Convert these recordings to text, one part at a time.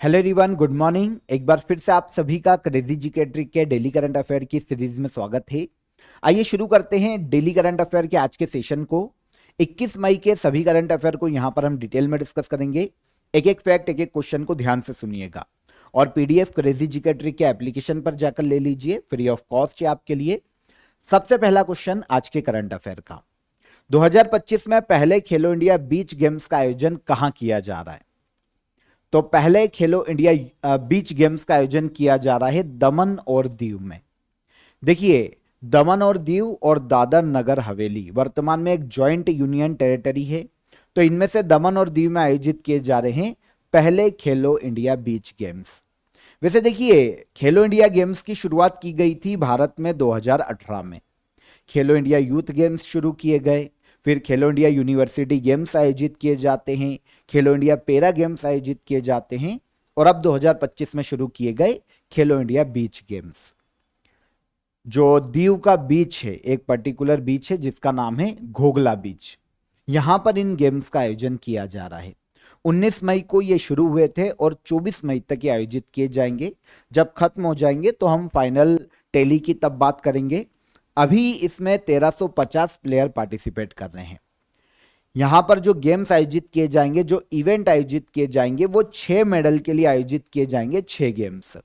Hello everyone, good morning. एक बार फिर से आप सभी का क्रेजी जीके ट्रिक के डेली करंट अफेयर की सीरीज में स्वागत है। आइए शुरू करते हैं डेली करंट अफेयर के आज के सेशन को। 21 मई के सभी करंट अफेयर को यहां पर हम डिटेल में डिस्कस करेंगे। एक एक फैक्ट, एक एक क्वेश्चन को ध्यान से सुनिएगा और पीडीएफ क्रेजी जीके ट्रिक के एप्लीकेशन पर जाकर ले लीजिए, फ्री ऑफ कॉस्ट है आपके लिए। सबसे पहला क्वेश्चन आज के करंट अफेयर का, 2025 में पहले खेलो इंडिया बीच गेम्स का आयोजन कहां किया जा रहा है? तो पहले खेलो इंडिया बीच गेम्स का आयोजन किया जा रहा है दमन और दीव में। देखिए, दमन और दीव और दादर नगर हवेली वर्तमान में एक जॉइंट यूनियन टेरिटरी है। तो इनमें से दमन और दीव में आयोजित किए जा रहे हैं पहले खेलो इंडिया बीच गेम्स। वैसे देखिए, खेलो इंडिया गेम्स की शुरुआत की गई थी भारत में 2018 में। खेलो इंडिया यूथ गेम्स शुरू किए गए, फिर खेलो इंडिया यूनिवर्सिटी गेम्स आयोजित किए जाते हैं, खेलो इंडिया पैरा गेम्स आयोजित किए जाते हैं और अब 2025 में शुरू किए गए खेलो इंडिया बीच गेम्स। जो दीव का बीच है, एक पर्टिकुलर बीच है जिसका नाम है घोगला बीच, यहां पर इन गेम्स का आयोजन किया जा रहा है। 19 मई को ये शुरू हुए थे और 24 मई तक ये आयोजित किए जाएंगे। जब खत्म हो जाएंगे तो हम फाइनल टैली की तब बात करेंगे। अभी इसमें 1350 प्लेयर पार्टिसिपेट कर रहे हैं। यहां पर जो गेम्स आयोजित किए जाएंगे, जो इवेंट आयोजित किए जाएंगे, वो 6 मेडल के लिए आयोजित किए जाएंगे, 6 गेम्स।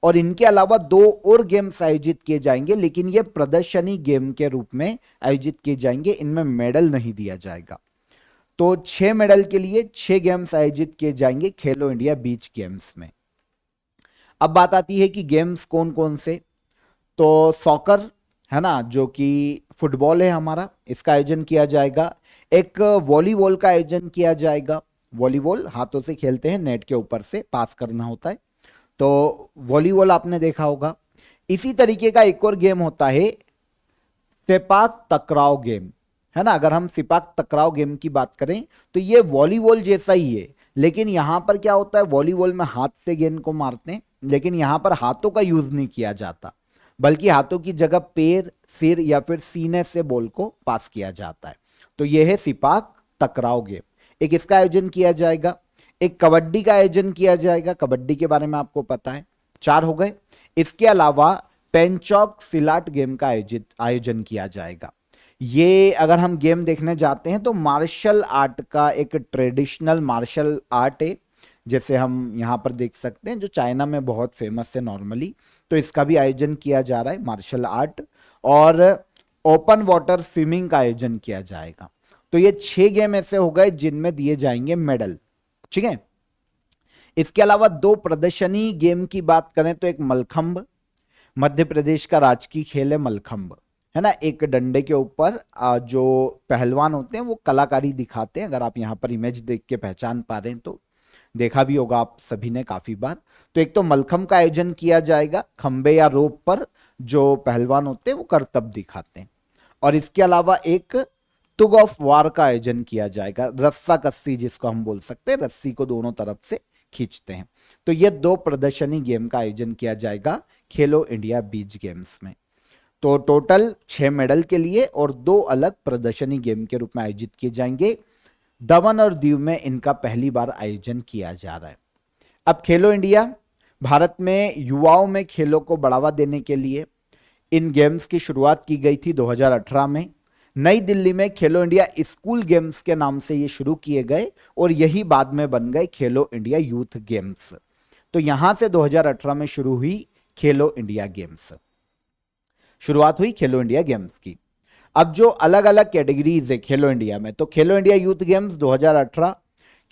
और इनके अलावा 2 और गेम्स आयोजित किए जाएंगे, लेकिन ये प्रदर्शनी गेम के रूप में आयोजित किए जाएंगे, इनमें मेडल नहीं दिया जाएगा। तो 6 मेडल के लिए 6 गेम्स आयोजित किए जाएंगे खेलो इंडिया बीच गेम्स में। अब बात आती है कि गेम्स कौन कौन से। तो सॉकर है ना, जो कि फुटबॉल है हमारा, इसका आयोजन किया जाएगा। एक वॉलीबॉल का आयोजन किया जाएगा। वॉलीबॉल हाथों से खेलते हैं, नेट के ऊपर से पास करना होता है, तो वॉलीबॉल आपने देखा होगा। इसी तरीके का एक और गेम होता है सेपाक तकराव गेम, है ना। अगर हम सिपाक तकराव गेम की बात करें तो ये वॉलीबॉल जैसा ही है, लेकिन यहां पर क्या होता है, वॉलीबॉल में हाथ से गेंद को मारते हैं, लेकिन यहां पर हाथों का यूज नहीं किया जाता, बल्कि हाथों की जगह पैर, सिर या फिर सीने से बॉल को पास किया जाता है। तो यह है सिपाक तकराव गेम। एक इसका आयोजन किया जाएगा। एक कबड्डी का आयोजन किया जाएगा, कबड्डी के बारे में आपको पता है। 4 हो गए। इसके अलावा पेंचॉक सिलाट गेम का आयोजन किया जाएगा। ये अगर हम गेम देखने जाते हैं तो मार्शल आर्ट का एक ट्रेडिशनल मार्शल आर्ट है, जैसे हम यहां पर देख सकते हैं, जो चाइना में बहुत फेमस है नॉर्मली। तो इसका भी आयोजन किया जा रहा है, मार्शल आर्ट। और ओपन वाटर स्विमिंग का आयोजन किया जाएगा। तो ये 6 गेम ऐसे हो गए जिनमें दिए जाएंगे मेडल, ठीक है। इसके अलावा 2 प्रदर्शनी गेम की बात करें तो एक मलखंभ, मध्य प्रदेश का राजकीय खेल है मलखंभ, है ना। एक डंडे के ऊपर जो पहलवान होते हैं वो कलाकारी दिखाते हैं। अगर आप यहां पर इमेज देख के पहचान पा रहे हैं तो देखा भी होगा आप सभी ने काफी बार। तो एक तो मलखंभ का आयोजन किया जाएगा, खंबे या रोप पर जो पहलवान होते हैं वो करतब दिखाते हैं। और इसके अलावा एक तुग ऑफ वार का आयोजन किया जाएगा, रस्सा कस्सी जिसको हम बोल सकते हैं, रस्सी को दोनों तरफ से खींचते हैं। तो ये 2 प्रदर्शनी गेम का आयोजन किया जाएगा खेलो इंडिया बीच गेम्स में। तो टोटल 6 मेडल के लिए और 2 अलग प्रदर्शनी गेम के रूप में आयोजित किए जाएंगे। दमन और दीव में इनका पहली बार आयोजन किया जा रहा है। अब खेलो इंडिया, भारत में युवाओं में खेलों को बढ़ावा देने के लिए इन गेम्स की शुरुआत की गई थी 2018 में। नई दिल्ली में खेलो इंडिया स्कूल गेम्स के नाम से ये शुरू किए गए और यही बाद में बन गए खेलो इंडिया यूथ गेम्स। तो यहां से 2018 में शुरू हुई खेलो इंडिया गेम्स, शुरुआत हुई खेलो इंडिया गेम्स की। अब जो अलग अलग कैटेगरीज है खेलो इंडिया में, तो खेलो इंडिया यूथ गेम्स 2018,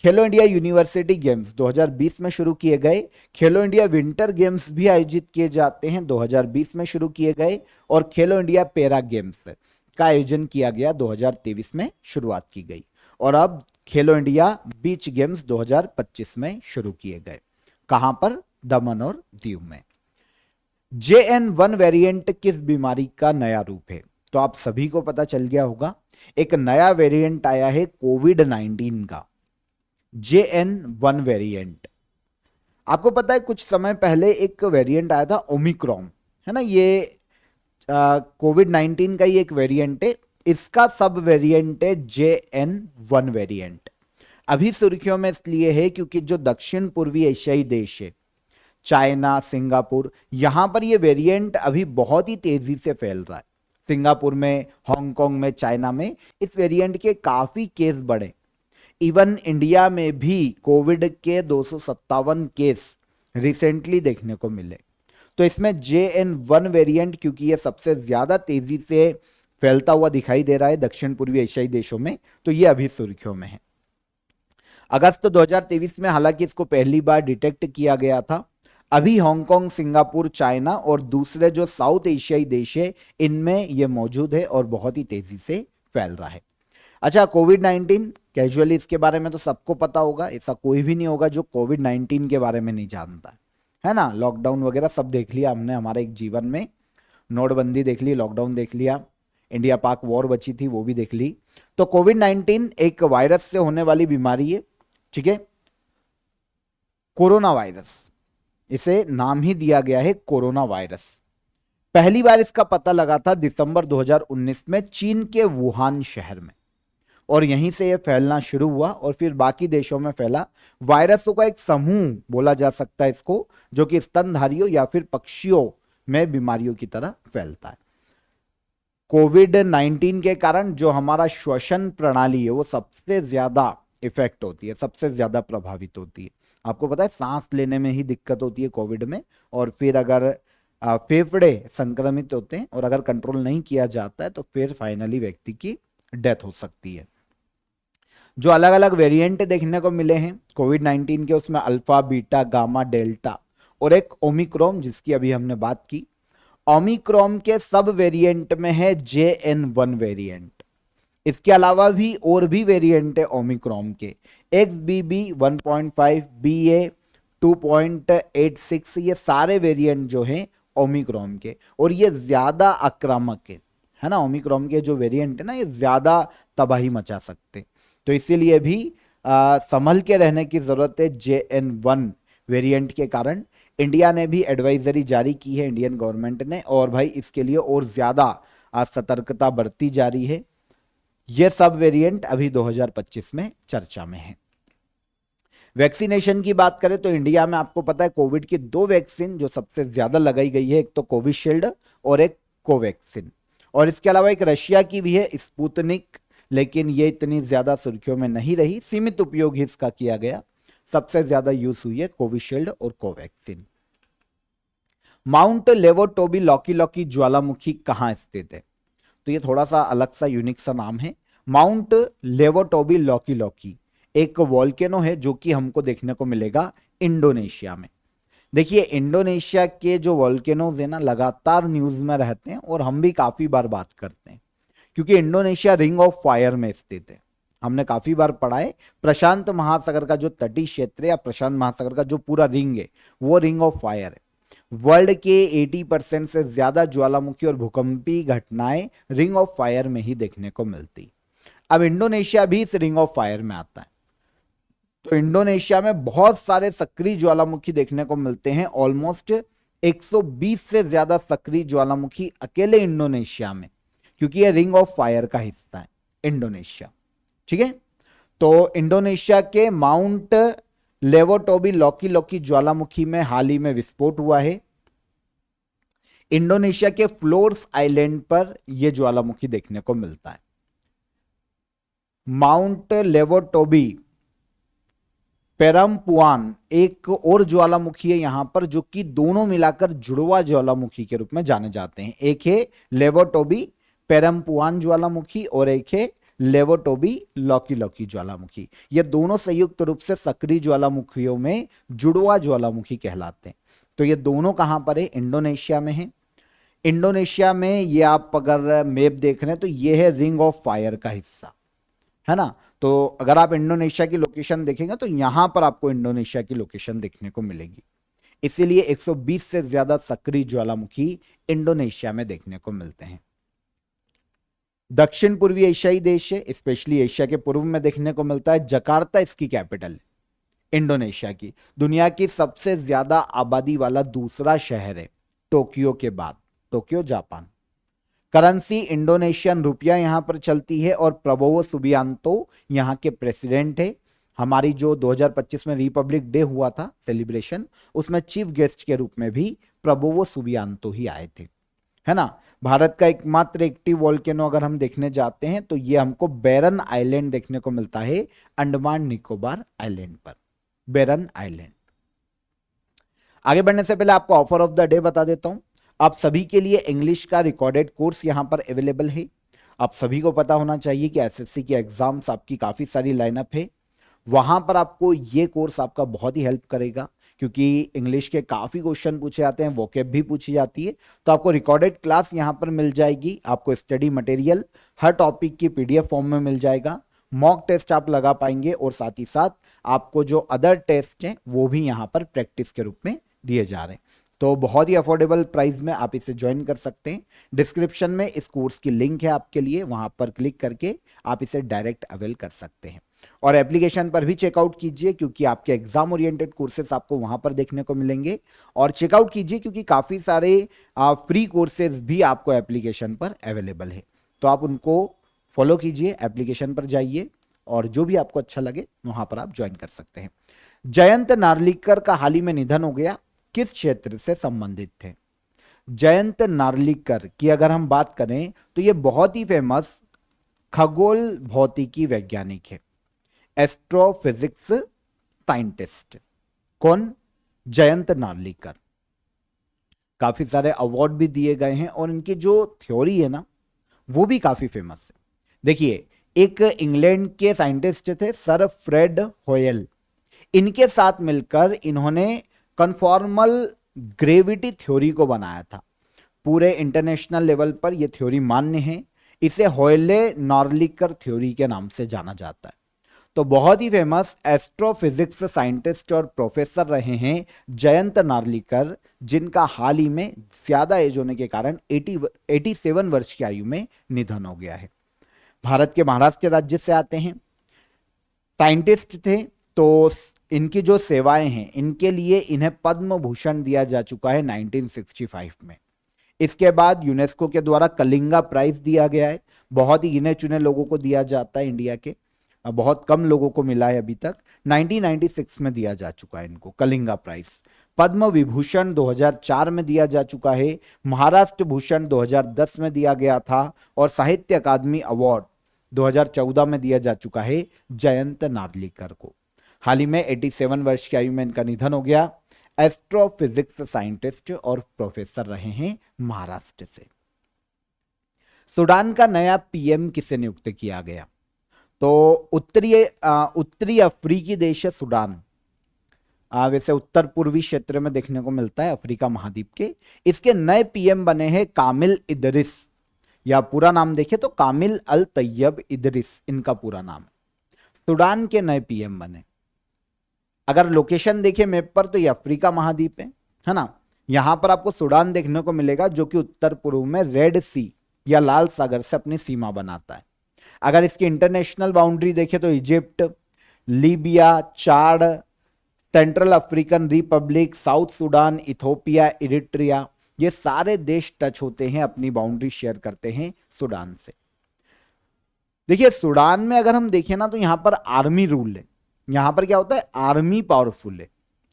खेलो इंडिया यूनिवर्सिटी गेम्स 2020 में शुरू किए गए, खेलो इंडिया विंटर गेम्स भी आयोजित किए जाते हैं, 2020 में शुरू किए गए, और खेलो इंडिया पैरा गेम्स का आयोजन किया गया, 2023 में शुरुआत की गई। और अब खेलो इंडिया बीच गेम्स 2025 में शुरू किए गए। कहां पर? दमन और दीव में। JN1 वेरिएंट किस बीमारी का नया रूप है? तो आप सभी को पता चल गया होगा, एक नया वेरिएंट आया है कोविड-19 का, JN1 वेरिएंट। आपको पता है कुछ समय पहले एक वेरिएंट आया था ओमिक्रॉन, है ना। ये कोविड-19 का ही एक वेरिएंट है, इसका सब वेरिएंट है JN1 वेरिएंट। अभी सुर्खियों में इसलिए है क्योंकि जो दक्षिण पूर्वी एशियाई देश है, चाइना, सिंगापुर, यहां पर ये वेरिएंट अभी बहुत ही तेजी से फैल रहा है। सिंगापुर में, हांगकांग में, चाइना में इस वेरिएंट के काफी केस बढ़े। इवन इंडिया में भी कोविड के 257 केस रिसेंटली देखने को मिले। तो इसमें JN1 वेरिएंट, क्योंकि ये सबसे ज्यादा तेजी से फैलता हुआ दिखाई दे रहा है दक्षिण पूर्वी एशियाई देशों में, तो ये अभी सुर्खियों में है। अगस्त 2023 में हालांकि इसको पहली बार डिटेक्ट किया गया था। अभी हांगकांग, सिंगापुर, चाइना और दूसरे जो साउथ एशियाई देश है, इनमें यह मौजूद है और बहुत ही तेजी से फैल रहा है। अच्छा, कोविड-19 कैजुअली इसके बारे में तो सबको पता होगा, ऐसा कोई भी नहीं होगा जो कोविड-19 के बारे में नहीं जानता है ना। लॉकडाउन वगैरह सब देख लिया हमने हमारे एक जीवन में, नोटबंदी देख ली, लॉकडाउन देख लिया, इंडिया पाक वॉर बची थी वो भी देख ली। तो कोविड-19 एक वायरस से होने वाली बीमारी है, ठीक है, कोरोना वायरस, इसे नाम ही दिया गया है कोरोना वायरस। पहली बार इसका पता लगा था दिसंबर 2019 में चीन के वुहान शहर में, और यहीं से यह फैलना शुरू हुआ और फिर बाकी देशों में फैला। वायरसों का एक समूह बोला जा सकता है इसको, जो कि स्तनधारियों या फिर पक्षियों में बीमारियों की तरह फैलता है। कोविड-19 के कारण जो हमारा श्वसन प्रणाली है वो सबसे ज्यादा इफेक्ट होती है, सबसे ज्यादा प्रभावित होती है। आपको पता है सांस लेने में ही दिक्कत होती है कोविड में, और फिर अगर फेफड़े संक्रमित होते हैं और अगर कंट्रोल नहीं किया जाता है तो फिर फाइनली व्यक्ति की डेथ हो सकती है। जो अलग अलग वेरिएंट देखने को मिले हैं कोविड-19 के, उसमें अल्फा, बीटा, गामा, डेल्टा और एक ओमिक्रॉन, जिसकी अभी हमने बात की। ओमिक्रॉन के सब वेरिएंट में है JN1 वेरिएंट। इसके अलावा भी और भी वेरिएंट है ओमिक्रॉन के, XBB 1.5, BA 2.86, ये सारे वेरिएंट जो हैं ओमिक्रॉन के, और ये ज्यादा आक्रामक है ना। ओमिक्रॉन के जो वेरिएंट है ना, ये ज्यादा तबाही मचा सकते, तो इसीलिए भी संभल के रहने की जरूरत है JN1 वेरिएंट के कारण। इंडिया ने भी एडवाइजरी जारी की है, इंडियन गवर्नमेंट ने, और भाई इसके लिए और ज्यादा सतर्कता बरती जा रही है। ये सब वेरिएंट अभी 2025 में चर्चा में है। वैक्सीनेशन की बात करें तो इंडिया में आपको पता है कोविड की 2 वैक्सीन जो सबसे ज्यादा लगाई गई है, एक तो कोविशील्ड और एक कोवैक्सीन, और इसके अलावा एक रशिया की भी है स्पुतनिक, लेकिन ये इतनी ज्यादा सुर्खियों में नहीं रही, सीमित उपयोग ही इसका किया गया। सबसे ज्यादा यूज हुई है कोविशील्ड और Covaxin. Mount Lewotobi Laki Laki ज्वालामुखी कहां स्थित है? तो ये थोड़ा सा अलग सा यूनिक सा नाम है। माउंट लेवोटोबी लॉकी लॉकी एक वॉल्केनो है जो कि हमको देखने को मिलेगा इंडोनेशिया में। देखिए, इंडोनेशिया के जो वॉल्केनोज है ना, लगातार न्यूज में रहते हैं और हम भी काफी बार बात करते हैं, क्योंकि इंडोनेशिया रिंग ऑफ फायर में स्थित है। हमने काफी बार पढ़ा है, प्रशांत महासागर का जो तटीय क्षेत्र है या प्रशांत महासागर का जो पूरा रिंग है वो रिंग ऑफ फायर है। वर्ल्ड के 80% से ज्यादा ज्वालामुखी और भूकंपीय घटनाएं रिंग ऑफ फायर में ही देखने को मिलती। अब इंडोनेशिया भी इस रिंग ऑफ फायर में आता है, तो इंडोनेशिया में बहुत सारे सक्रिय ज्वालामुखी देखने को मिलते हैं। ऑलमोस्ट 120 से ज्यादा सक्रिय ज्वालामुखी अकेले इंडोनेशिया में, क्योंकि यह रिंग ऑफ फायर का हिस्सा है इंडोनेशिया, ठीक है। तो इंडोनेशिया के माउंट लेवोटोबी लॉकी लॉकी ज्वालामुखी में हाल ही में विस्फोट हुआ है। इंडोनेशिया के फ्लोर्स आइलैंड पर यह ज्वालामुखी देखने को मिलता है। माउंट लेवोटोबी पेरम्पुआन एक और ज्वालामुखी है यहां पर, जो कि दोनों मिलाकर जुड़वा ज्वालामुखी के रूप में जाने जाते हैं। एक है लेवोटोबी पेरम्पुआन ज्वालामुखी और एक है लेवोटोबी लॉकी लॉकी ज्वालामुखी। ये दोनों संयुक्त रूप से सक्रिय ज्वालामुखियों में जुड़वा ज्वालामुखी कहलाते हैं। तो ये दोनों कहां पर है? इंडोनेशिया में है। इंडोनेशिया में ये आप अगर मैप देख रहे हैं तो ये है रिंग ऑफ फायर का हिस्सा, है ना। तो अगर आप इंडोनेशिया की लोकेशन देखेंगे तो यहां पर आपको इंडोनेशिया की लोकेशन देखने को मिलेगी। इसीलिए 120 से ज्यादा सक्रिय ज्वालामुखी इंडोनेशिया में देखने को मिलते हैं। दक्षिण पूर्वी एशियाई देश है, स्पेशली एशिया के पूर्व में देखने को मिलता है। जकार्ता इसकी कैपिटल है इंडोनेशिया की। दुनिया की सबसे ज्यादा आबादी वाला दूसरा शहर है टोक्यो के बाद, Tokyo Japan. Currency Indonesian rupiah यहां पर चलती है और प्रबोवो सुबियांतो यहां के प्रेसिडेंट है। हमारी जो 2025 में रिपब्लिक डे हुआ था सेलिब्रेशन, उसमें चीफ गेस्ट के रूप में भी प्रबोवो सुबियांतो ही आए थे, है ना। भारत का एकमात्र एक्टिव वोल्केनो अगर हम देखने जाते हैं तो ये हमको बैरन आइलैंड देखने को मिलता है, अंडमान निकोबार आइलैंड पर, बैरन आइलैंड। आगे बढ़ने से पहले आपको ऑफर ऑफ द डे बता देता हूं। आप सभी के लिए इंग्लिश का रिकॉर्डेड कोर्स यहां पर अवेलेबल है। आप सभी को पता होना चाहिए कि एसएससी की एग्जाम्स आपकी काफी सारी लाइनअप है, वहां पर आपको ये कोर्स आपका बहुत ही हेल्प करेगा, क्योंकि इंग्लिश के काफी क्वेश्चन पूछे जाते हैं, वोकैब भी पूछी जाती है। तो आपको रिकॉर्डेड क्लास यहां पर मिल जाएगी, आपको स्टडी मटेरियल हर टॉपिक की पीडीएफ फॉर्म में मिल जाएगा, मॉक टेस्ट आप लगा पाएंगे, और साथ ही साथ आपको जो अदर टेस्ट हैं वो भी यहां पर प्रैक्टिस के रूप में दिए जा रहे हैं। तो बहुत ही अफोर्डेबल प्राइस में आप इसे ज्वाइन कर सकते हैं। डिस्क्रिप्शन में इस कोर्स की लिंक है आपके लिए, वहां पर क्लिक करके आप इसे डायरेक्ट अवेल कर सकते हैं। और एप्लीकेशन पर भी चेकआउट कीजिए, क्योंकि आपके एग्जाम ओरिएंटेड कोर्सेस आपको वहां पर देखने को मिलेंगे। और चेकआउट कीजिए क्योंकि काफी सारे फ्री कोर्सेज भी आपको एप्लीकेशन पर अवेलेबल है, तो आप उनको फॉलो कीजिए, एप्लीकेशन पर जाइए और जो भी आपको अच्छा लगे वहां पर आप ज्वाइन कर सकते हैं। जयंत नार्लिकर का हाल ही में निधन हो गया, किस क्षेत्र से संबंधित थे? जयंत नार्लिकर की अगर हम बात करें तो ये बहुत ही फेमस खगोल भौतिकी वैज्ञानिक है, एस्ट्रोफिजिक्स साइंटिस्ट। कौन? जयंत नार्लिकर। काफी सारे अवार्ड भी दिए गए हैं और इनकी जो थ्योरी है ना वो भी काफी फेमस है। देखिए, एक इंग्लैंड के साइंटिस्ट थे सर फ्रेड होयल, इनके साथ मिलकर इन्होंने कन्फॉर्मल ग्रेविटी थ्योरी को बनाया था। पूरे इंटरनेशनल लेवल पर यह थ्योरी मान्य है, इसे होयले नार्लिकर थ्योरी के नाम से जाना जाता है। तो बहुत ही फेमस एस्ट्रोफिजिक्स साइंटिस्ट और प्रोफेसर रहे हैं जयंत नार्लिकर, जिनका हाल ही में ज्यादा एज होने के कारण 87 वर्ष की आयु में निधन हो गया है। भारत के महाराष्ट्र राज्य से आते हैं, साइंटिस्ट थे, तो इनकी जो सेवाएं हैं इनके लिए इन्हें पद्म भूषण दिया जा चुका है 1965 में। इसके बाद यूनेस्को के द्वारा कलिंगा प्राइज दिया गया है, बहुत ही गिने चुने लोगों को दिया जाता है, इंडिया के बहुत कम लोगों को मिला है अभी तक। 1996 में दिया जा चुका है इनको कलिंगा प्राइज। पद्म विभूषण 2004 में दिया जा चुका है, महाराष्ट्र भूषण 2010 में दिया गया था, और साहित्य अकादमी अवार्ड 2014 में दिया जा चुका है जयंत नार्लिकर को। हाल ही में 87 वर्ष की आयु में इनका निधन हो गया। एस्ट्रोफिजिक्स साइंटिस्ट और प्रोफेसर रहे हैं महाराष्ट्र से। सूडान का नया पीएम किसे नियुक्त किया गया? तो उत्तरी अफ्रीकी देश है सूडान, वैसे उत्तर पूर्वी क्षेत्र में देखने को मिलता है अफ्रीका महाद्वीप के। इसके नए पीएम बने हैं कामिल इदरिस, या पूरा नाम देखें तो कामिल अल तैयब इदरिस इनका पूरा नाम है। सूडान के नए पीएम बने। अगर लोकेशन देखें मैप पर तो ये अफ्रीका महाद्वीप है ना। यहां पर आपको सूडान देखने को मिलेगा जो कि उत्तर पूर्व में रेड सी या लाल सागर से अपनी सीमा बनाता है। अगर इसकी इंटरनेशनल बाउंड्री देखें तो Egypt, Libya, Chad, Central African Republic, South Sudan, Ethiopia, Eritrea, ये सारे देश टच होते हैं, अपनी बाउंड्री शेयर करते हैं सूडान से। देखिए, सूडान में अगर हम देखें ना तो यहां पर आर्मी रूल है। यहां पर क्या होता है? आर्मी पावरफुल है,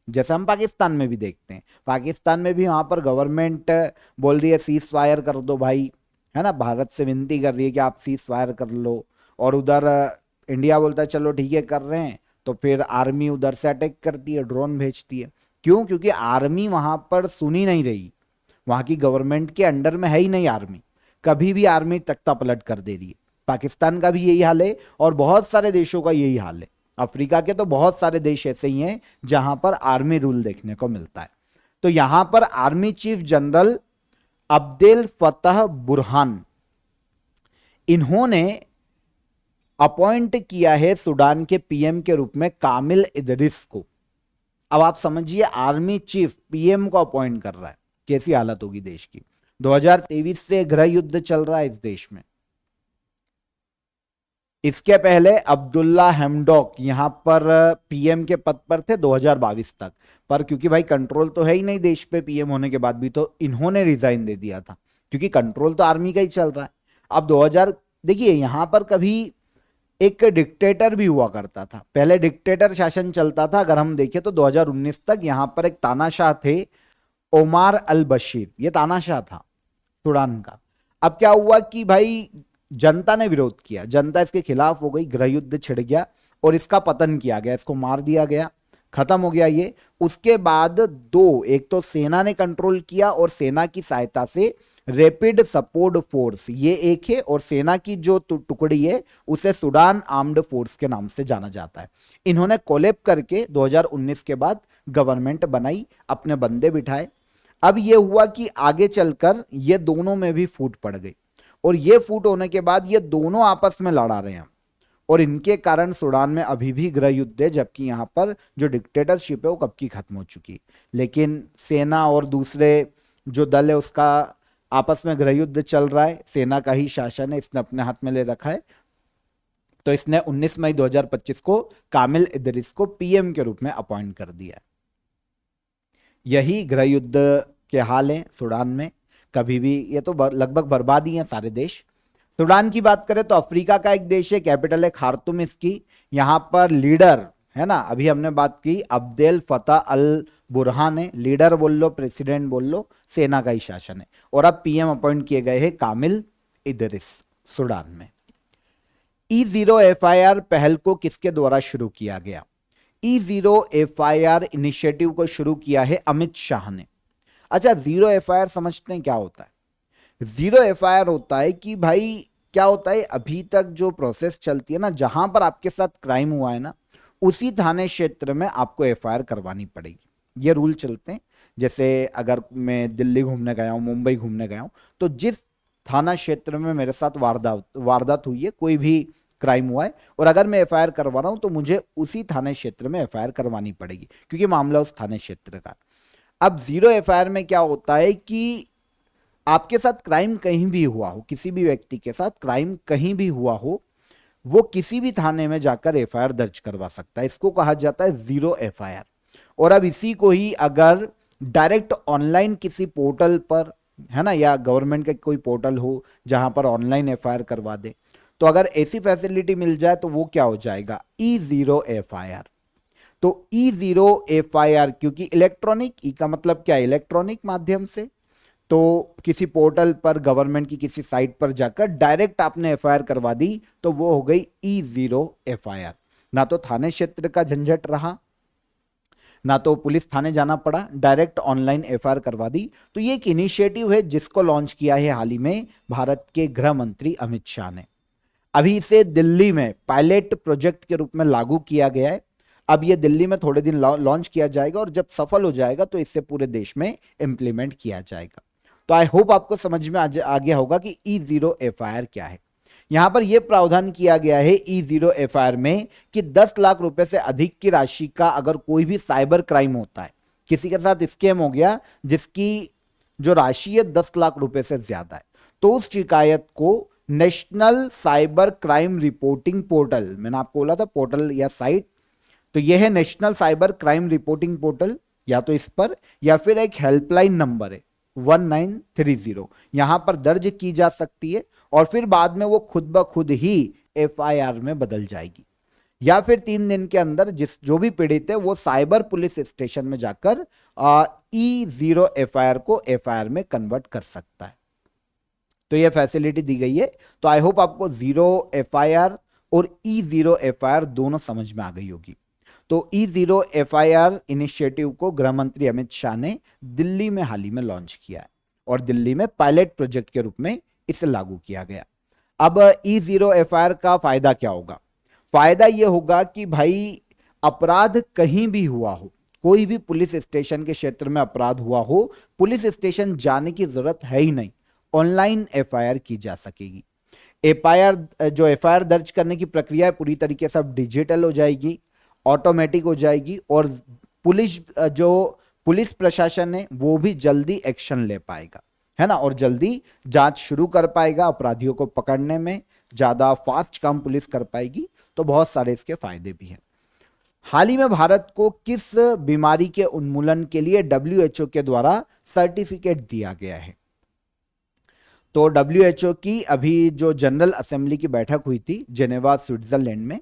जैसे हम पाकिस्तान में भी देखते हैं। पाकिस्तान में भी वहां पर गवर्नमेंट बोल रही है सीज फायर कर दो भाई, है ना, भारत से विनती कर रही है कि आप सीज फायर कर लो, और उधर इंडिया बोलता है चलो ठीक है कर रहे हैं, तो फिर आर्मी उधर से अटैक करती है, ड्रोन भेजती है। क्यों? क्योंकि आर्मी वहां पर सुनी नहीं रही, वहां की गवर्नमेंट के अंडर में है ही नहीं आर्मी, कभी भी आर्मी तख्ता पलट कर दे रही है। पाकिस्तान का भी यही हाल है और बहुत सारे देशों का यही हाल है। अफ्रीका के तो बहुत सारे देश ऐसे ही हैं जहां पर आर्मी रूल देखने को मिलता है। तो यहां पर army chief general Abdel Fattah Burhan, इन्होंने अपॉइंट किया है सूडान के पीएम के रूप में कामिल इदरिस को। अब आप समझिए, आर्मी चीफ पीएम को अपॉइंट कर रहा है, कैसी हालत होगी देश की। 2023 से गृह युद्ध चल रहा है इस देश में। इसके पहले अब्दुल्ला हैमडॉक यहां पर पीएम के पद पर थे 2022 तक, पर क्योंकि भाई कंट्रोल तो है ही नहीं देश पे पीएम होने के बाद भी, तो इन्होंने रिजाइन दे दिया था, क्योंकि कंट्रोल तो आर्मी का ही चल रहा है। अब 2000 देखिए, यहां पर कभी एक डिक्टेटर भी हुआ करता था। पहले डिक्टेटर शासन चलता था, अगर हम देखें तो 2019 तक यहां पर एक तानाशाह थे, ओमार अल बशीर, ये तानाशाह था सूडान का। अब क्या हुआ कि भाई जनता ने विरोध किया, जनता इसके खिलाफ हो गई, गृह युद्ध छिड़ गया और इसका पतन किया गया, इसको मार दिया गया, खत्म हो गया ये। उसके बाद दो, एक तो सेना ने कंट्रोल किया और सेना की सहायता से रैपिड सपोर्ट फोर्स, ये एक है, और सेना की जो टुकड़ी है उसे सूडान आर्म्ड फोर्स के नाम से जाना जाता है। इन्होंने कोलैब करके 2019 के बाद गवर्नमेंट बनाई, अपने बंदे बिठाए। अब ये हुआ कि आगे चलकर ये दोनों में भी फूट पड़ गई, और ये फूट होने के बाद ये दोनों आपस में लड़ा रहे हैं, और इनके कारण सूडान में अभी भी गृह युद्ध है, जबकि यहां पर जो डिक्टेटरशिप है वो कब की खत्म हो चुकी। लेकिन सेना और दूसरे जो दल है उसका आपस में गृह युद्ध चल रहा है, सेना का ही शासन है, इसने अपने हाथ में ले रखा है। तो इसने 19 मई 2025 को कामिल इदरिस को पीएम के रूप में अपॉइंट कर दिया। यही गृह युद्ध के हाल है सूडान में, कभी भी, ये तो लगभग बर्बाद ही है सारे देश। सूडान की बात करें तो अफ्रीका का एक देश है, कैपिटल है खार्तूम इसकी। यहां पर लीडर है ना, अभी हमने बात की अब्देल फतह अल बुरहान है, लीडर बोल लो, प्रेसिडेंट बोल लो, सेना का ही शासन है। और अब पीएम अपॉइंट किए गए हैं कामिल इदरिस सूडान में। E0FIR पहल को किसके द्वारा शुरू किया गया? E0FIR इनिशिएटिव को शुरू किया है अमित शाह ने। अच्छा, 0FIR समझते हैं क्या होता है? 0FIR होता है कि भाई क्या होता है, अभी तक जो प्रोसेस चलती है ना, जहां पर आपके साथ क्राइम हुआ है ना, उसी थाने क्षेत्र में आपको FIR करवानी पड़ेगी। ये रूल चलते हैं। जैसे अगर मैं दिल्ली घूमने गया हूं, मुंबई घूमने गया हूं, तो जिस थाना क्षेत्र में मेरे साथ वारदात हुई है, कोई भी क्राइम हुआ है, और अगर मैं FIR करवा रहा हूं तो मुझे उसी थाने क्षेत्र में FIR करवानी पड़ेगी, क्योंकि मामला उस थाने क्षेत्र का। अब 0FIR में क्या होता है कि आपके साथ क्राइम कहीं भी हुआ हो, किसी भी व्यक्ति के साथ क्राइम कहीं भी हुआ हो, वो किसी भी थाने में जाकर FIR दर्ज करवा सकता है। इसको कहा जाता है 0FIR। और अब इसी को ही अगर डायरेक्ट ऑनलाइन किसी पोर्टल पर, है ना, या गवर्नमेंट का कोई पोर्टल हो जहां पर ऑनलाइन FIR करवा दे, तो अगर ऐसी फैसिलिटी मिल जाए तो वो क्या हो जाएगा, E0FIR। तो E0FIR, क्योंकि इलेक्ट्रॉनिक, ई का मतलब क्या है, इलेक्ट्रॉनिक माध्यम से, तो किसी पोर्टल पर, गवर्नमेंट की किसी साइट पर जाकर डायरेक्ट आपने FIR करवा दी, तो वो हो गई E0FIR। ना तो थाने क्षेत्र का झंझट रहा, ना तो पुलिस थाने जाना पड़ा, डायरेक्ट ऑनलाइन FIR करवा दी। तो ये एक इनिशिएटिव है जिसको लॉन्च किया है हाल ही में भारत के गृह मंत्री अमित शाह ने। अभी इसे दिल्ली में पायलट प्रोजेक्ट के रूप में लागू किया गया है। अब ये दिल्ली में थोड़े दिन लॉन्च किया जाएगा, और जब सफल हो जाएगा तो इससे पूरे देश में इंप्लीमेंट किया जाएगा। तो आई होप आपको समझ में आ गया होगा कि E0FIR क्या है। यहां पर यह प्रावधान किया गया है E0FIR में कि 10 लाख रुपए से अधिक की राशि का अगर कोई भी साइबर क्राइम होता है, किसी के साथ स्कैम हो गया जिसकी जो राशि है 10 लाख रुपए से ज्यादा है, तो उस शिकायत को national cyber crime reporting portal, मैंने आपको बोला था पोर्टल या साइट, तो यह है national cyber crime reporting portal, या तो इस पर, या फिर एक हेल्पलाइन नंबर है 1930, यहां पर दर्ज की जा सकती है, और फिर बाद में वो खुद ब खुद ही FIR में बदल जाएगी। या फिर 3 दिन के अंदर जो भी पीड़ित है वो साइबर पुलिस स्टेशन में जाकर E0FIR को FIR में कन्वर्ट कर सकता है। तो ये फैसिलिटी दी गई है। तो आई होप आपको 0FIR और E0FIR दोनों समझ में आ गई होगी। तो E0FIR इनिशिएटिव को गृह मंत्री अमित शाह ने दिल्ली में हाल ही में लॉन्च किया है, और दिल्ली में पायलट प्रोजेक्ट के रूप में इसे लागू किया गया। अब E0FIR का फायदा क्या होगा? फायदा यह होगा कि भाई अपराध कहीं भी हुआ हो, कोई भी पुलिस स्टेशन के क्षेत्र में अपराध हुआ हो, पुलिस स्टेशन जाने की जरूरत है ही नहीं, ऑनलाइन FIR की जा सकेगी। FIR दर्ज करने की प्रक्रिया पूरी तरीके से अब डिजिटल हो जाएगी, ऑटोमेटिक हो जाएगी, और पुलिस प्रशासन है वो भी जल्दी एक्शन ले पाएगा, है ना, और जल्दी जांच शुरू कर पाएगा, अपराधियों को पकड़ने में ज्यादा फास्ट काम पुलिस कर पाएगी। तो बहुत सारे इसके फायदे भी हैं। हाल ही में भारत को किस बीमारी के उन्मूलन के लिए WHO के द्वारा सर्टिफिकेट दिया गया है? तो डब्ल्यूएचओ की अभी जो जनरल असेंबली की बैठक हुई थी जेनेवा स्विट्जरलैंड में,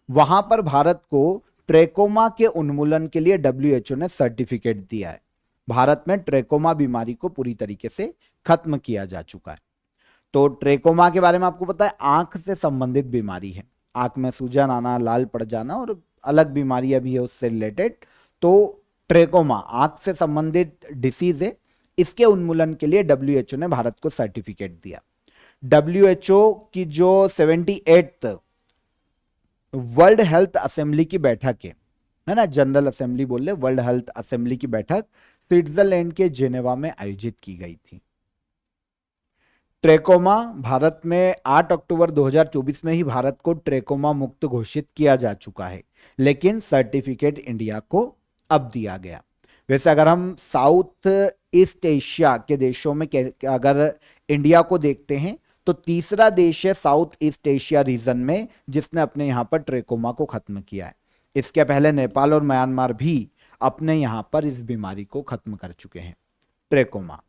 वहां पर भारत को ट्रेकोमा के उन्मूलन के लिए डब्ल्यूएचओ ने सर्टिफिकेट दिया है। भारत में ट्रेकोमा बीमारी को पूरी तरीके से खत्म किया जा चुका है। तो ट्रेकोमा के बारे में आपको पता है, आंख से संबंधित बीमारी है, आंख में सूजन आना, लाल पड़ जाना और अलग बीमारियां भी है उससे रिलेटेड। तो ट्रेकोमा आंख से संबंधित डिसीज है, इसके उन्मूलन के लिए डब्ल्यूएचओ ने भारत को सर्टिफिकेट दिया। डब्ल्यूएचओ की जो 78th वर्ल्ड हेल्थ असेंबली की बैठक है ना, जनरल असेंबली बोल रहे, वर्ल्ड हेल्थ असेंबली की बैठक स्विट्जरलैंड के जेनेवा में आयोजित की गई थी। ट्रेकोमा भारत में 8 अक्टूबर 2024 में ही भारत को ट्रेकोमा मुक्त घोषित किया जा चुका है, लेकिन सर्टिफिकेट इंडिया को अब दिया गया। वैसे अगर हम साउथ ईस्ट एशिया के देशों में अगर इंडिया को देखते हैं तो तीसरा देश है साउथ ईस्ट एशिया रीजन में जिसने अपने यहां पर ट्रेकोमा को खत्म किया है। इसके पहले नेपाल और म्यांमार भी अपने यहां पर इस बीमारी को खत्म कर चुके हैं। ट्रेकोमा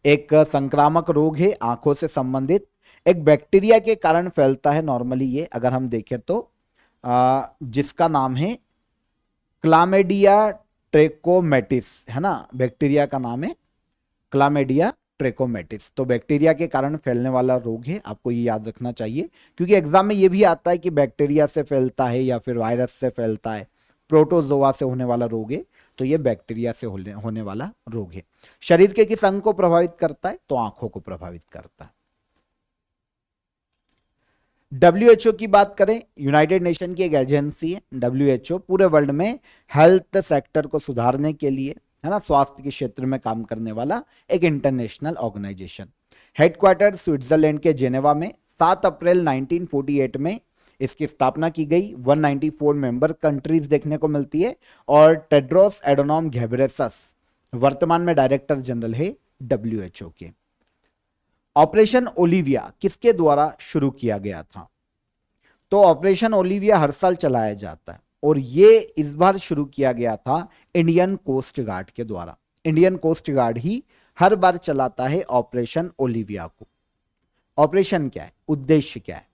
एक संक्रामक रोग है, आंखों से संबंधित, एक बैक्टीरिया के कारण फैलता है नॉर्मली ये, अगर हम देखें तो जिसका नाम है क्लामेडिया ट्रेकोमेटिस, है ना, बैक्टीरिया का नाम है क्लामेडिया ट्रेकोमेटिस। तो बैक्टीरिया के कारण फैलने वाला रोग है, आपको ये याद रखना चाहिए, क्योंकि एग्जाम में ये भी आता है कि बैक्टीरिया से फैलता है या फिर वायरस से फैलता है, प्रोटोजोआ से होने वाला रोग है, तो ये बैक्टीरिया से होने वाला रोग है। शरीर के किस अंग को प्रभावित करता है? तो आंखों को प्रभावित करता है। डब्ल्यूएचओ की बात करें, यूनाइटेड नेशन की एक एजेंसी है डब्ल्यूएचओ, पूरे वर्ल्ड में हेल्थ सेक्टर को सुधारने के लिए, है ना, स्वास्थ्य के क्षेत्र में काम करने वाला एक इंटरनेशनल ऑर्गेनाइजेशन। हेडक्वार्टर स्विट्जरलैंड के जेनेवा में 7 अप्रैल 1948 में इसकी स्थापना की गई। 194 मेंबर कंट्रीज देखने को मिलती है और टेड्रोस एडोनॉम घेब्रेसस वर्तमान में डायरेक्टर जनरल है डब्ल्यूएचओ के। ऑपरेशन ओलिविया किसके द्वारा शुरू किया गया था? तो ऑपरेशन ओलिविया हर साल चलाया जाता है और ये इस बार शुरू किया गया था इंडियन कोस्ट गार्ड के द्वारा। इंडियन कोस्ट गार्ड ही हर बार चलाता है ऑपरेशन ओलिविया को। ऑपरेशन क्या है, उद्देश्य क्या है?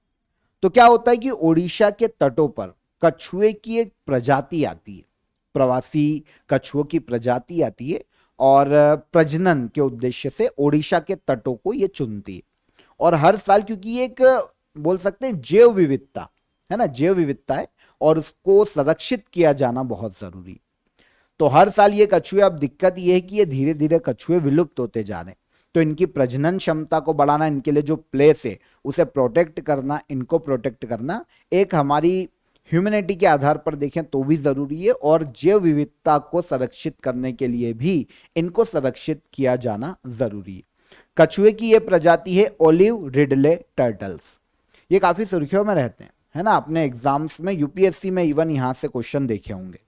तो क्या होता है कि ओडिशा के तटों पर कछुए की एक प्रजाति आती है, प्रवासी कछुओं की प्रजाति आती है और प्रजनन के उद्देश्य से ओडिशा के तटों को ये चुनती है। और हर साल, क्योंकि ये एक बोल सकते हैं जैव विविधता है ना, जैव विविधता है और उसको संरक्षित किया जाना बहुत जरूरी। तो हर साल ये कछुए, अब दिक्कत ये है कि ये धीरे धीरे कछुए विलुप्त होते जा रहे हैं, तो इनकी प्रजनन क्षमता को बढ़ाना, इनके लिए जो प्लेस है उसे प्रोटेक्ट करना, इनको प्रोटेक्ट करना एक हमारी ह्यूमैनिटी के आधार पर देखें तो भी जरूरी है और जैव विविधता को संरक्षित करने के लिए भी इनको संरक्षित किया जाना जरूरी है। कछुए की यह प्रजाति है ओलिव रिडले टर्टल्स। ये काफी सुर्खियों में रहते हैं, है ना, अपने एग्जाम्स में, यूपीएससी में इवन यहां से क्वेश्चन देखे होंगे।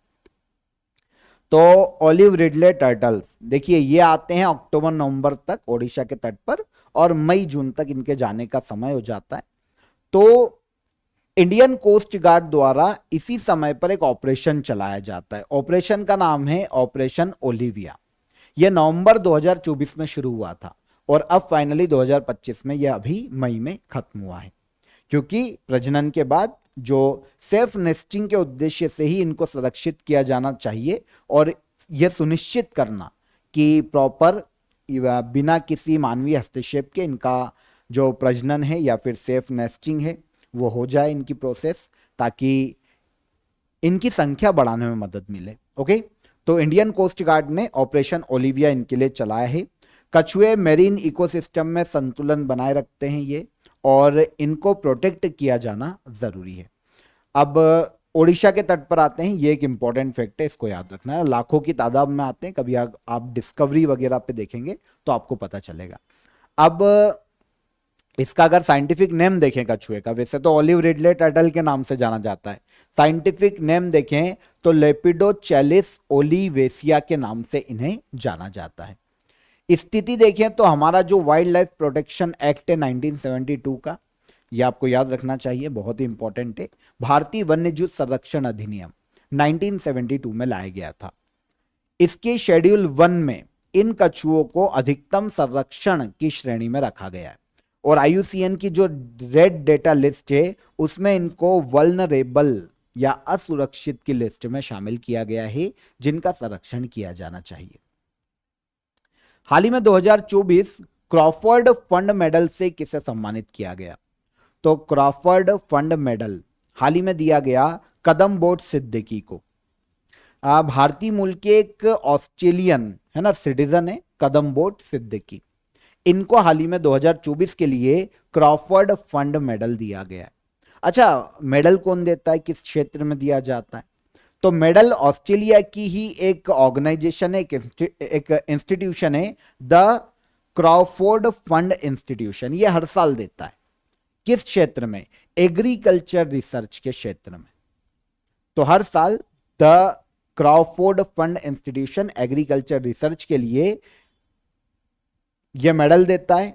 तो ओलिव रिडले टर्टल्स देखिए, ये आते हैं अक्टूबर नवंबर तक ओडिशा के तट पर और मई जून तक इनके जाने का समय हो जाता है। तो इंडियन कोस्ट गार्ड द्वारा इसी समय पर एक ऑपरेशन चलाया जाता है। ऑपरेशन का नाम है ऑपरेशन ओलिविया। यह नवंबर 2024 में शुरू हुआ था और अब फाइनली 2025 में यह अभी मई में खत्म हुआ है, क्योंकि प्रजनन के बाद जो सेफ नेस्टिंग के उद्देश्य से ही इनको संरक्षित किया जाना चाहिए और यह सुनिश्चित करना कि प्रॉपर बिना किसी मानवीय हस्तक्षेप के इनका जो प्रजनन है या फिर सेफ नेस्टिंग है वो हो जाए, इनकी प्रोसेस, ताकि इनकी संख्या बढ़ाने में मदद मिले। ओके, तो इंडियन कोस्ट गार्ड ने ऑपरेशन ओलिविया इनके लिए चलाया है। कछुए मेरीन इकोसिस्टम में संतुलन बनाए रखते हैं ये, और इनको प्रोटेक्ट किया जाना जरूरी है। अब ओडिशा के तट पर आते हैं, ये एक इंपॉर्टेंट फैक्ट है, इसको याद रखना है। लाखों की तादाद में आते हैं, कभी आप डिस्कवरी वगैरह पे देखेंगे तो आपको पता चलेगा। अब इसका अगर साइंटिफिक नेम देखें कछुए का, वैसे तो ओलिव रिडले टर्टल के नाम से जाना जाता है, साइंटिफिक नेम देखें तो लेपिडोचेलिस ओलिवेसिया के नाम से इन्हें जाना जाता है। स्थिति देखें तो हमारा जो वाइल्ड लाइफ प्रोटेक्शन एक्ट है 1972 का, ये आपको याद रखना चाहिए, बहुत ही इंपॉर्टेंट है। भारतीय वन्यजीव संरक्षण अधिनियम 1972 में लाया गया था। इसके शेड्यूल 1 में इन कछुओं को अधिकतम संरक्षण की श्रेणी में रखा गया है। और IUCN की जो रेड डेटा लिस्ट है उसमें इनको वल्नरेबल या असुरक्षित की लिस्ट में शामिल किया गया है, जिनका संरक्षण किया जाना चाहिए। हाल ही में 2024 क्रॉफर्ड फंड मेडल से किसे सम्मानित किया गया? तो क्रॉफर्ड फंड मेडल हाल ही में दिया गया कदमबोट सिद्दीकी को। भारतीय मूल के एक ऑस्ट्रेलियन है ना सिटीजन है कदमबोट सिद्दीकी। इनको हाल ही में 2024 के लिए क्रॉफर्ड फंड मेडल दिया गया है। अच्छा, मेडल कौन देता है, किस क्षेत्र में दिया जाता है? तो मेडल ऑस्ट्रेलिया की ही एक ऑर्गेनाइजेशन है, एक इंस्टीट्यूशन है, द क्रॉफोर्ड फंड इंस्टीट्यूशन। ये हर साल देता है। किस क्षेत्र में? एग्रीकल्चर रिसर्च के क्षेत्र में। तो हर साल the Crawford fund institution agriculture research के लिए यह मेडल देता है।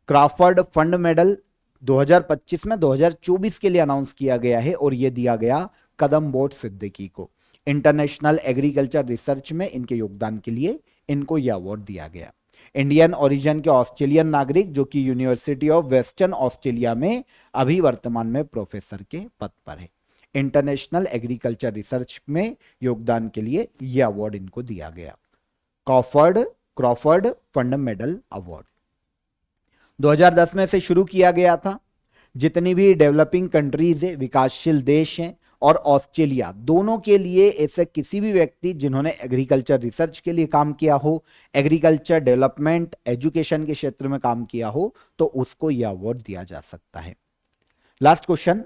क्रॉफर्ड फंड मेडल 2025 में 2024 के लिए अनाउंस किया गया है और यह दिया गया कदमबोट सिद्दीकी को। इंटरनेशनल एग्रीकल्चर रिसर्च में इनके योगदान के लिए इनको यह अवार्ड दिया गया। इंडियन ओरिजिन के ऑस्ट्रेलियन नागरिक जो कि यूनिवर्सिटी ऑफ वेस्टर्न ऑस्ट्रेलिया में अभी वर्तमान में प्रोफेसर के पद पर है। इंटरनेशनल एग्रीकल्चर रिसर्च में योगदान के लिए यह अवार्ड इनको दिया गया, क्रॉफर्ड फंड मेडल अवार्ड। 2010 में से शुरू किया गया था। जितनी भी डेवलपिंग कंट्रीज है, विकासशील देश हैं, और ऑस्ट्रेलिया, दोनों के लिए ऐसे किसी भी व्यक्ति जिन्होंने एग्रीकल्चर रिसर्च के लिए काम किया हो, एग्रीकल्चर डेवलपमेंट एजुकेशन के क्षेत्र में काम किया हो, तो उसको यह अवार्ड दिया जा सकता है। Last question,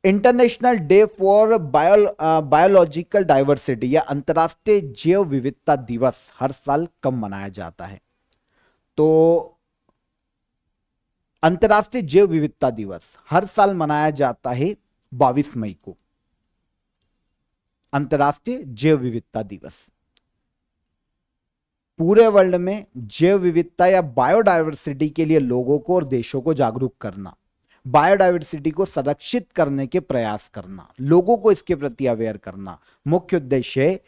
international day for biological diversity या अंतरराष्ट्रीय जैव विविधता दिवस हर साल कब मनाया जाता है? तो अंतरराष्ट्रीय जैव विविधता दिवस हर साल मनाया जाता है 22 मई को। अंतरराष्ट्रीय जैव विविधता दिवस पूरे वर्ल्ड में जैव विविधता या बायोडायवर्सिटी के लिए लोगों को और देशों को जागरूक करना, बायोडायवर्सिटी को संरक्षित करने के प्रयास करना, लोगों को इसके प्रति अवेयर करना मुख्य उद्देश्य है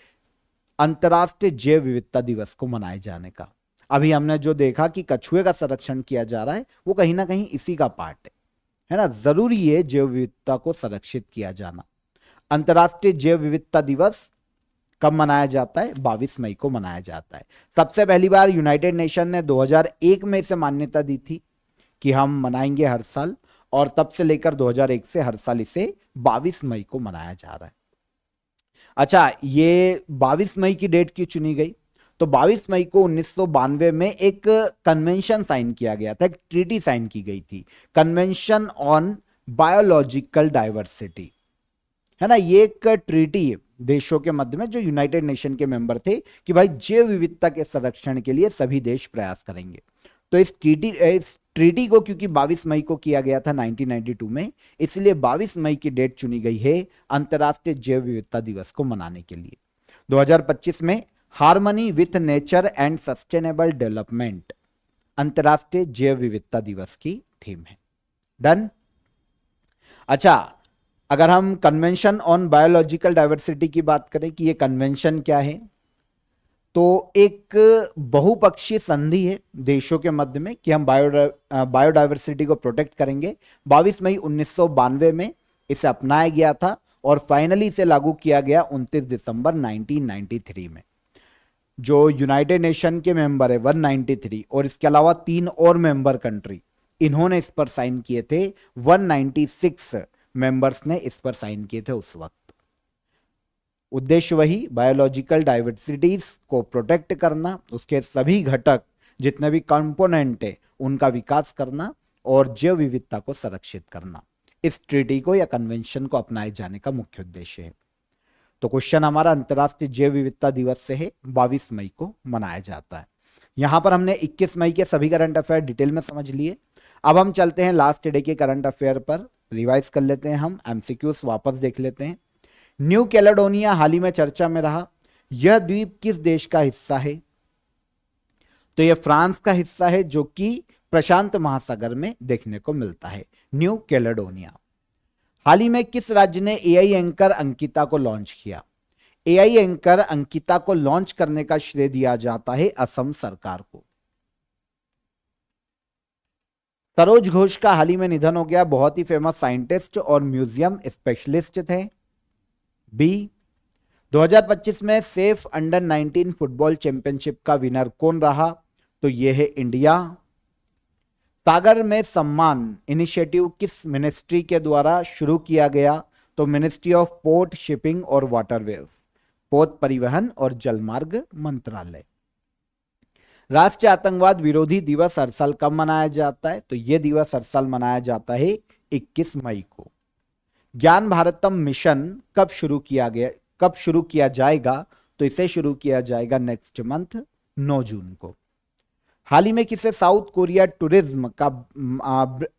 अंतरराष्ट्रीय जैव विविधता दिवस को मनाए जाने का। अभी हमने जो देखा कि कछुए का संरक्षण किया जा रहा है, वो कहीं ना कहीं इसी का पार्ट है ना। जरूरी है जैव विविधता को संरक्षित किया जाना। अंतरराष्ट्रीय जैव विविधता दिवस कब मनाया जाता है? 22 मई को मनाया जाता है। सबसे पहली बार यूनाइटेड नेशन ने 2001 में इसे मान्यता दी थी कि हम मनाएंगे हर साल, और तब से लेकर 2001 से हर साल इसे 22 मई को मनाया जा रहा है। अच्छा, ये 22 मई की डेट क्यों चुनी गई? तो 22 मई को 1992 में एक कन्वेंशन साइन किया गया था, एक ट्रीटी साइन की गई थी, कन्वेंशन ऑन बायोलॉजिकल डाइवर्सिटी, है ना। ये एक ट्रीटी देशों के मध्य में जो यूनाइटेड नेशन के मेंबर थे कि भाई जैव विविधता के संरक्षण के लिए सभी देश प्रयास करेंगे। तो इस ट्रीटी को क्योंकि 22 मई को किया गया था 1992 में, इसलिए 22 मई की डेट चुनी गई है अंतरराष्ट्रीय जैव विविधता दिवस को मनाने के लिए। 2025 में harmony with nature and sustainable development अंतरराष्ट्रीय जैव विविधता दिवस की थीम है। डन। अच्छा, अगर हम कन्वेंशन ऑन बायोलॉजिकल डाइवर्सिटी की बात करें कि ये कन्वेंशन क्या है, तो एक बहुपक्षीय संधि है देशों के मध्य में कि हम बायोडाइवर्सिटी को प्रोटेक्ट करेंगे। 22 मई 1992 में इसे अपनाया गया था और फाइनली इसे लागू किया गया 29 दिसंबर 1993 में। जो यूनाइटेड नेशन के मेंबर है 193 और इसके अलावा 3 और मेंबर कंट्री, इन्होंने इस पर साइन किए थे। 196 मेंबर्स ने इस पर साइन किए थे उस वक्त। उद्देश्य वही, बायोलॉजिकल डाइवर्सिटीज को प्रोटेक्ट करना, उसके सभी घटक जितने भी कंपोनेंट है उनका विकास करना और जैव विविधता को संरक्षित करना, इस ट्रीटी को या कन्वेंशन को अपनाए जाने का मुख्य उद्देश्य है। तो क्वेश्चन हमारा अंतरराष्ट्रीय जैव विविधता दिवस से है, 22 मई को मनाया जाता है। यहां पर हमने 21 मई के सभी करंट अफेयर डिटेल में समझ लिए। अब हम चलते हैं लास्ट डे के करंट अफेयर पर, रिवाइज कर लेते हैं, हम एमसीक्यूज वापस देख लेते हैं। न्यू कैलेडोनिया हाल ही में चर्चा में रहा। यह द्वीप किस देश का हिस्सा है? तो यह फ्रांस का हिस्सा है जो कि प्रशांत महासागर में देखने को मिलता है, न्यू कैलेडोनिया। हाल ही में किस राज्य ने एआई एंकर अंकिता को लॉन्च किया? एआई एंकर अंकिता को लॉन्च करने का श्रेय दिया जाता है असम सरकार को। सरोज घोष का हाल ही में निधन हो गया, बहुत ही फेमस साइंटिस्ट और म्यूजियम स्पेशलिस्ट थे। बी, 2025 में सेफ अंडर 19 फुटबॉल चैंपियनशिप का विनर कौन रहा? तो यह है इंडिया। सागर में सम्मान इनिशिएटिव किस मिनिस्ट्री के द्वारा शुरू किया गया? तो मिनिस्ट्री ऑफ पोर्ट, शिपिंग और वाटरवेज, पोत परिवहन और जलमार्ग मंत्रालय। राष्ट्रीय आतंकवाद विरोधी दिवस हर साल कब मनाया जाता है? तो यह दिवस हर साल मनाया जाता है 21 मई को। ज्ञान भारतम मिशन कब शुरू किया जाएगा? तो इसे शुरू किया जाएगा नेक्स्ट मंथ 9 जून को। हाल ही में किसे साउथ कोरिया टूरिज्म का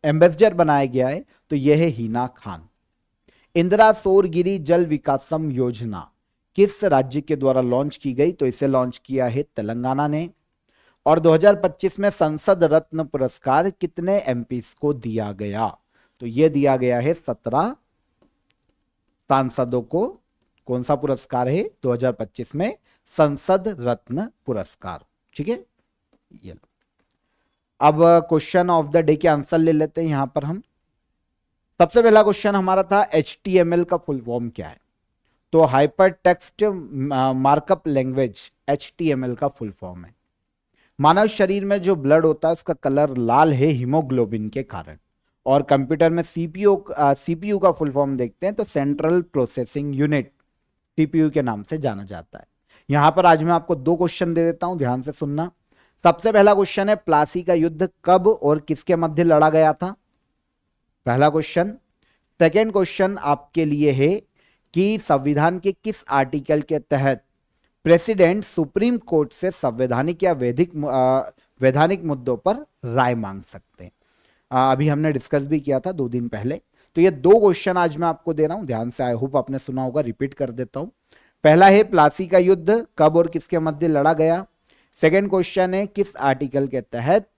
एम्बेसडर बनाया गया है? तो यह है हिना खान। इंदिरा सौरगिरी जल विकासम योजना किस राज्य के द्वारा लॉन्च की गई? तो इसे लॉन्च किया है तेलंगाना ने। और 2025 में संसद रत्न पुरस्कार कितने एमपीस को दिया गया? तो यह दिया गया है 17 सांसदों को। कौन सा पुरस्कार है 2025 में? संसद रत्न पुरस्कार। ठीक है, ये अब क्वेश्चन ऑफ द डे के आंसर ले लेते हैं यहां पर हम। सबसे पहला क्वेश्चन हमारा था HTML का फुल फॉर्म क्या है? तो hyper text markup language HTML का फुल फॉर्म है। मानव शरीर में जो ब्लड होता है उसका कलर लाल है हीमोग्लोबिन के कारण। और कंप्यूटर में सीपीयू का फुल फॉर्म देखते हैं तो सेंट्रल प्रोसेसिंग यूनिट सीपीयू के नाम से जाना जाता है। यहां पर आज मैं आपको 2 क्वेश्चन दे देता हूं, ध्यान से सुनना। सबसे पहला क्वेश्चन है प्लासी का युद्ध कब और किसके मध्य लड़ा गया था? पहला क्वेश्चन। सेकेंड क्वेश्चन आपके लिए है कि संविधान के किस आर्टिकल के तहत प्रेसिडेंट सुप्रीम कोर्ट से संवैधानिक या वैधानिक मुद्दों पर राय मांग सकते हैं? अभी हमने डिस्कस भी किया था 2 दिन पहले। तो ये 2 क्वेश्चन आज मैं आपको दे रहा हूं, ध्यान से। आई होप आपने सुना होगा, रिपीट कर देता हूं। पहला है प्लासी का युद्ध कब और किसके मध्य लड़ा गया। सेकेंड क्वेश्चन है किस आर्टिकल के तहत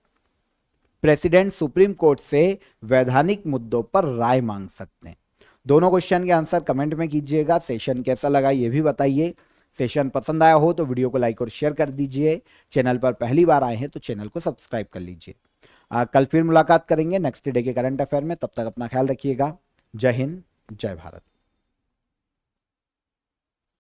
प्रेसिडेंट सुप्रीम कोर्ट से वैधानिक मुद्दों पर राय मांग सकते हैं। दोनों क्वेश्चन के आंसर कमेंट में कीजिएगा। सेशन कैसा लगा ये भी बताइए। सेशन पसंद आया हो तो वीडियो को लाइक और शेयर कर दीजिए। चैनल पर पहली बार आए हैं तो चैनल को सब्सक्राइब कर लीजिए। कल फिर मुलाकात करेंगे नेक्स्ट डे के करंट अफेयर में। तब तक अपना ख्याल रखिएगा। जय हिंद, जय भारत।